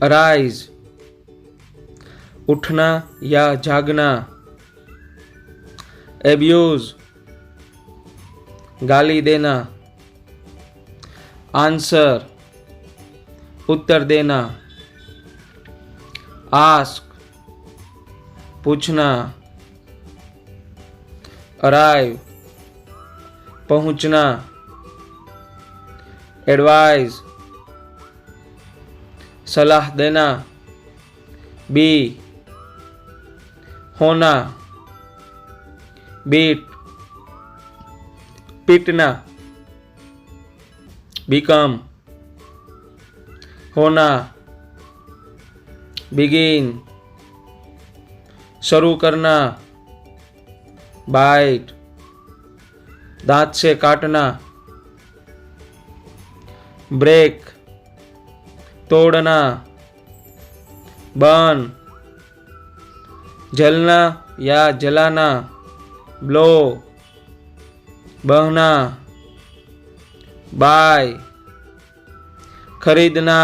Arise उठना या जागना। एब्यूज गाली देना। आंसर उत्तर देना। आस्क पूछना। अराइव पहुंचना। एडवाइज सलाह देना। बी होना। बीट पीटना। बिकम होना। बिगिन शुरू करना। बाइट दांत से काटना। ब्रेक तोड़ना। बर्न जलना या जलाना। ब्लो बहना। बाय खरीदना।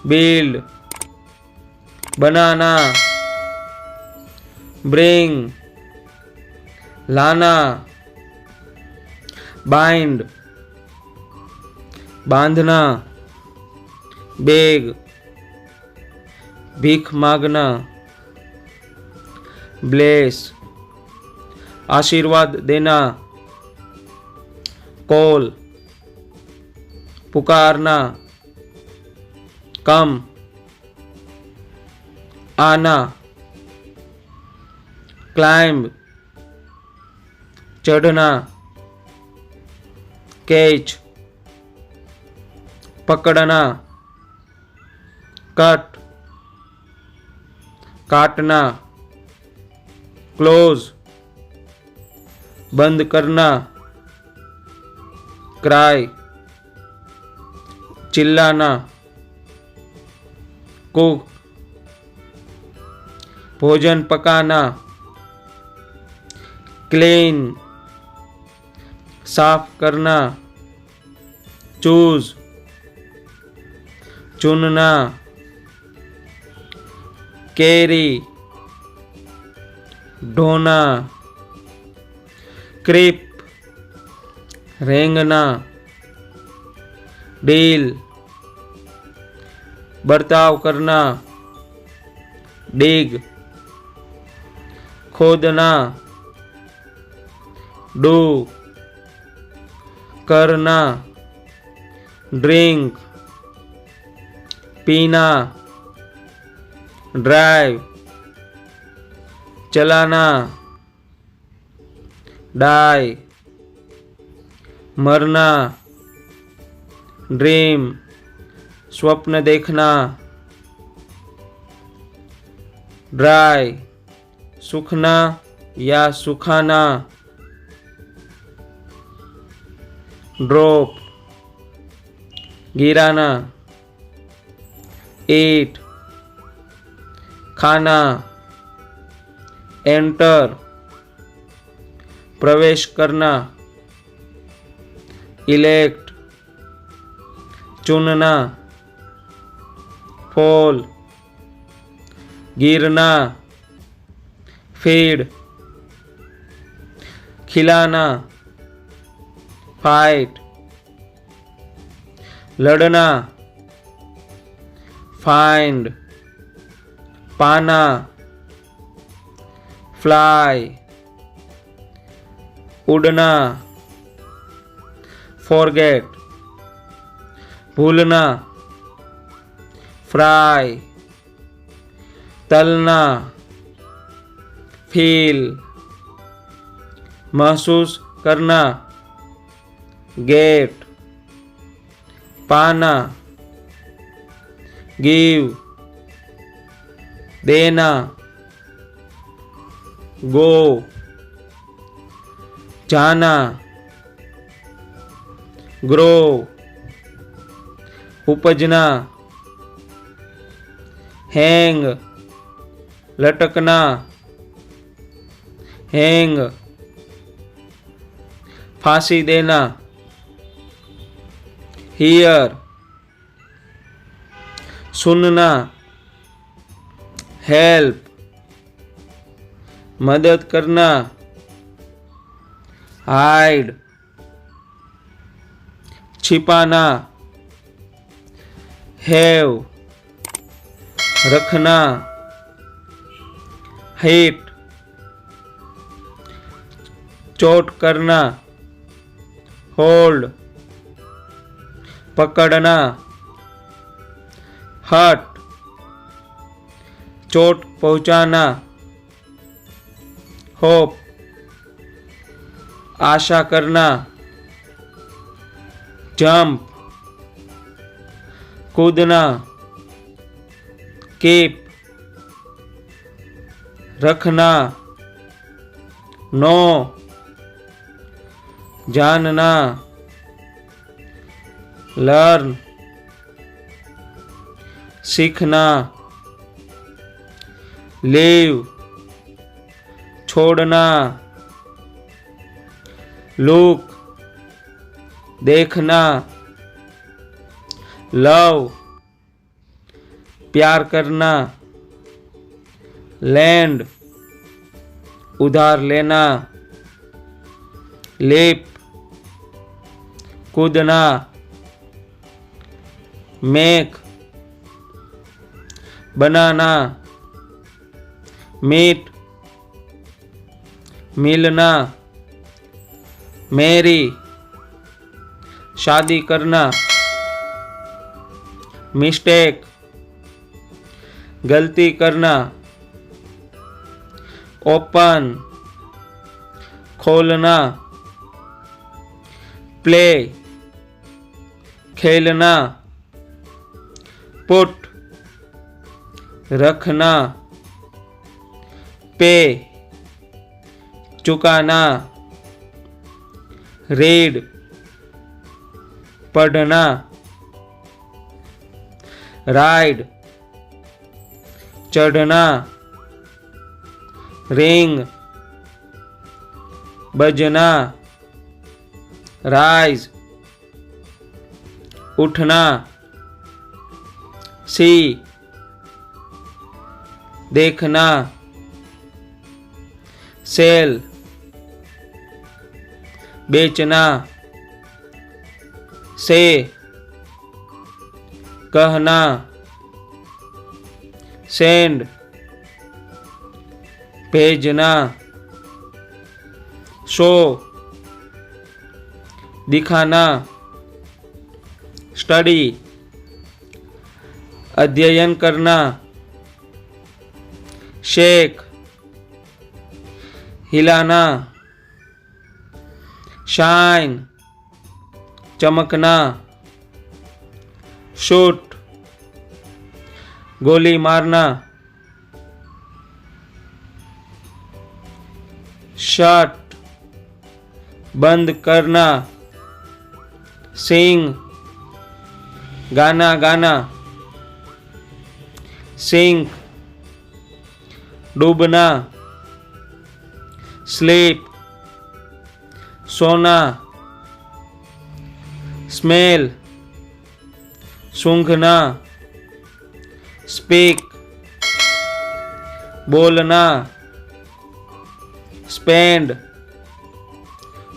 बिल्ड बनाना। ब्रिंग लाना। बाइंड बांधना। बेग भीख मांगना। ब्लेस आशीर्वाद देना। कॉल पुकारना। कम आना। क्लाइंब चढ़ना। कैच पकड़ना। कट काटना। क्लोज बंद करना। क्राई चिल्लाना। कुक भोजन पकाना। क्लीन साफ करना। चूज चुनना। कैरी ढोना। क्रीप रेंगना। डील बर्ताव करना। डिग खोदना। डू करना। ड्रिंक पीना। ड्राइव चलाना। डाई मरना। ड्रीम स्वप्न देखना। ड्राई सूखना या सुखाना। ड्रॉप गिराना। ईट खाना। एंटर प्रवेश करना। इलेक्ट चुनना। फॉल गिरना। फीड खिलाना। फाइट लड़ना। फाइंड पाना। फ्लाई उड़ना। फॉरगेट भूलना। फ्राई तलना। फील महसूस करना। गेट पाना। गिव देना। गो जाना। ग्रो उपजना। हैंग लटकना। हैंग फांसी देना। हियर सुनना, हेल्प, मदद करना, हाइड, छिपाना, हैव, रखना, हिट, चोट करना, होल्ड, पकड़ना, हट, चोट पहुंचाना, होप, आशा करना, जंप, कूदना, कीप, रखना, नो, जानना, लर्न, सीखना, लीव, छोड़ना, लुक, देखना, लव, प्यार करना, लैंड, उधार लेना, लेप, कूदना, मेक, बनाना, मीट, मिलना, मैरी, शादी करना, मिस्टेक, गलती करना, ओपन, खोलना, प्ले, खेलना, पुट, रखना, पे, चुकाना, रीड, पढ़ना, राइड, चढ़ना, रिंग, बजना, राइज, उठना, सी, देखना, सेल, बेचना, से, कहना, सेंड, भेजना, शो, दिखाना, स्टडी, अध्ययन करना, शेक, हिलाना, शाइन, चमकना, शूट, गोली मारना, शट, बंद करना, सिंग, गाना गाना, सिंक, डूबना, स्लीप, सोना, स्मेल, सूंघना, स्पीक, बोलना, स्पेंड,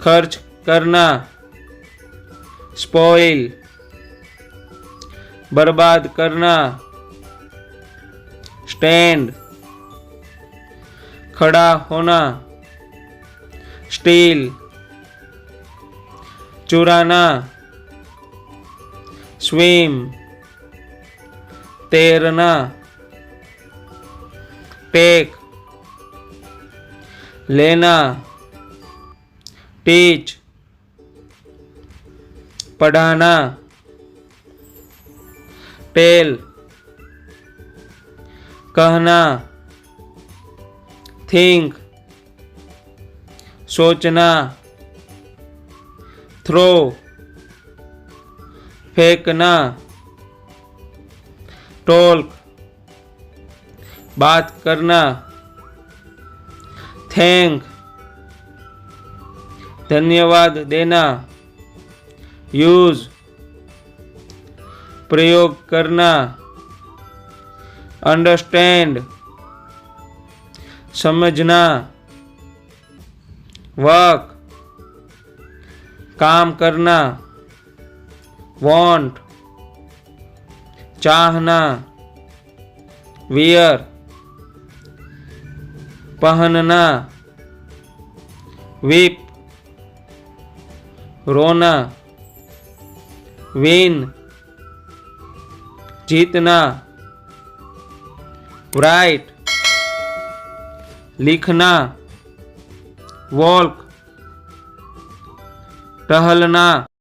खर्च करना, स्पॉइल, बर्बाद करना, स्टैंड, खड़ा होना, स्टील, चुराना, स्विम, तैरना, टेक, लेना, टीच, पढ़ाना, टेल, कहना, थिंक, सोचना, थ्रो, फेंकना, टॉल्क, बात करना, थैंक, धन्यवाद देना, यूज, प्रयोग करना, अंडरस्टैंड समझना, वर्क काम करना, वॉन्ट चाहना, वियर पहनना, वीप रोना, विन जीतना, राइट लिखना, वॉल्क टहलना।